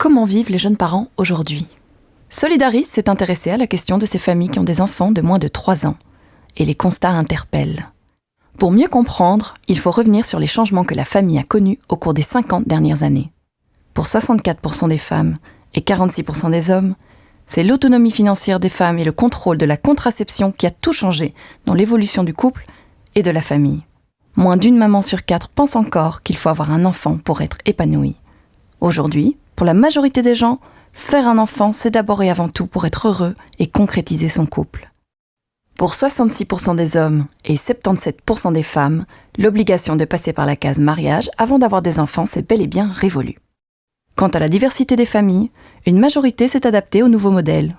Comment vivent les jeunes parents aujourd'hui ? Solidaris s'est intéressé à la question de ces familles qui ont des enfants de moins de 3 ans. Et les constats interpellent. Pour mieux comprendre, il faut revenir sur les changements que la famille a connus au cours des 50 dernières années. Pour 64% des femmes et 46% des hommes, c'est l'autonomie financière des femmes et le contrôle de la contraception qui a tout changé dans l'évolution du couple et de la famille. Moins d'une maman sur 4 pense encore qu'il faut avoir un enfant pour être épanouie. Aujourd'hui, pour la majorité des gens, faire un enfant, c'est d'abord et avant tout pour être heureux et concrétiser son couple. Pour 66% des hommes et 77% des femmes, l'obligation de passer par la case mariage avant d'avoir des enfants s'est bel et bien révolue. Quant à la diversité des familles, une majorité s'est adaptée au nouveau modèle.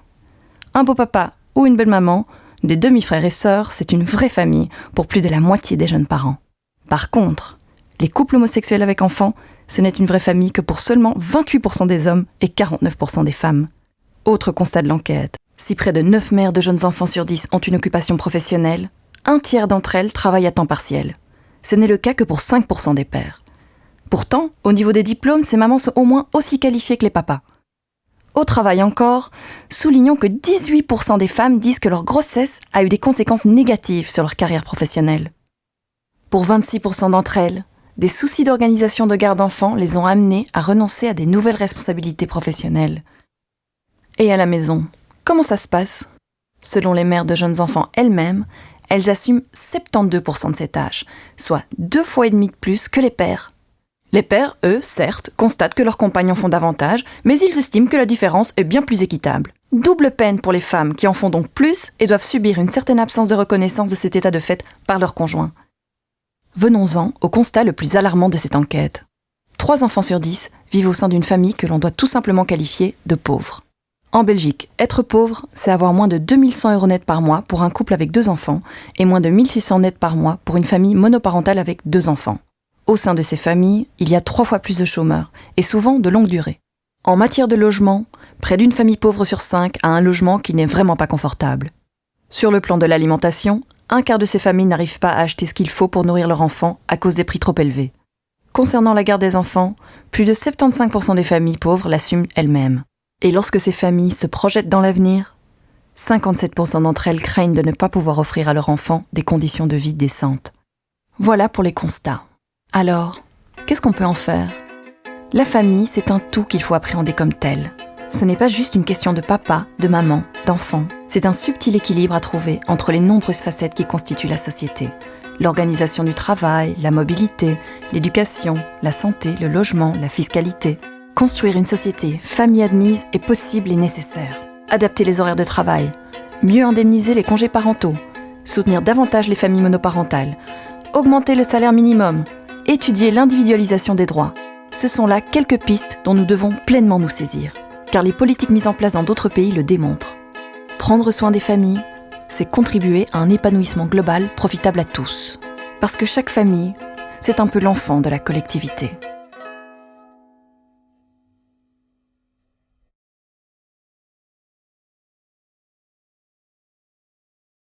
Un beau papa ou une belle maman, des demi-frères et sœurs, c'est une vraie famille pour plus de la moitié des jeunes parents. Par contre, les couples homosexuels avec enfants, ce n'est une vraie famille que pour seulement 28% des hommes et 49% des femmes. Autre constat de l'enquête, si près de 9 mères de jeunes enfants sur 10 ont une occupation professionnelle, un tiers d'entre elles travaillent à temps partiel. Ce n'est le cas que pour 5% des pères. Pourtant, au niveau des diplômes, ces mamans sont au moins aussi qualifiées que les papas. Au travail encore, soulignons que 18% des femmes disent que leur grossesse a eu des conséquences négatives sur leur carrière professionnelle. Pour 26% d'entre elles, des soucis d'organisation de garde d'enfants les ont amenées à renoncer à des nouvelles responsabilités professionnelles. Et à la maison, comment ça se passe ? Selon les mères de jeunes enfants elles-mêmes, elles assument 72% de ces tâches, soit 2,5 fois de plus que les pères. Les pères, eux, certes, constatent que leurs compagnons font davantage, mais ils estiment que la différence est bien plus équitable. Double peine pour les femmes qui en font donc plus et doivent subir une certaine absence de reconnaissance de cet état de fait par leur conjoint. Venons-en au constat le plus alarmant de cette enquête. 3 enfants sur 10 vivent au sein d'une famille que l'on doit tout simplement qualifier de pauvre. En Belgique, être pauvre, c'est avoir moins de 2100 € net par mois pour un couple avec 2 enfants et moins de 1600 net par mois pour une famille monoparentale avec 2 enfants. Au sein de ces familles, il y a 3 fois plus de chômeurs, et souvent de longue durée. En matière de logement, près d'une famille pauvre sur 5 a un logement qui n'est vraiment pas confortable. Sur le plan de l'alimentation, un quart de ces familles n'arrivent pas à acheter ce qu'il faut pour nourrir leurs enfants à cause des prix trop élevés. Concernant la garde des enfants, plus de 75% des familles pauvres l'assument elles-mêmes. Et lorsque ces familles se projettent dans l'avenir, 57% d'entre elles craignent de ne pas pouvoir offrir à leurs enfants des conditions de vie décentes. Voilà pour les constats. Alors, qu'est-ce qu'on peut en faire ? La famille, c'est un tout qu'il faut appréhender comme tel. Ce n'est pas juste une question de papa, de maman, d'enfant. C'est un subtil équilibre à trouver entre les nombreuses facettes qui constituent la société. L'organisation du travail, la mobilité, l'éducation, la santé, le logement, la fiscalité. Construire une société famille admise est possible et nécessaire. Adapter les horaires de travail, mieux indemniser les congés parentaux, soutenir davantage les familles monoparentales, augmenter le salaire minimum, étudier l'individualisation des droits. Ce sont là quelques pistes dont nous devons pleinement nous saisir, car les politiques mises en place dans d'autres pays le démontrent. Prendre soin des familles, c'est contribuer à un épanouissement global profitable à tous. Parce que chaque famille, c'est un peu l'enfant de la collectivité.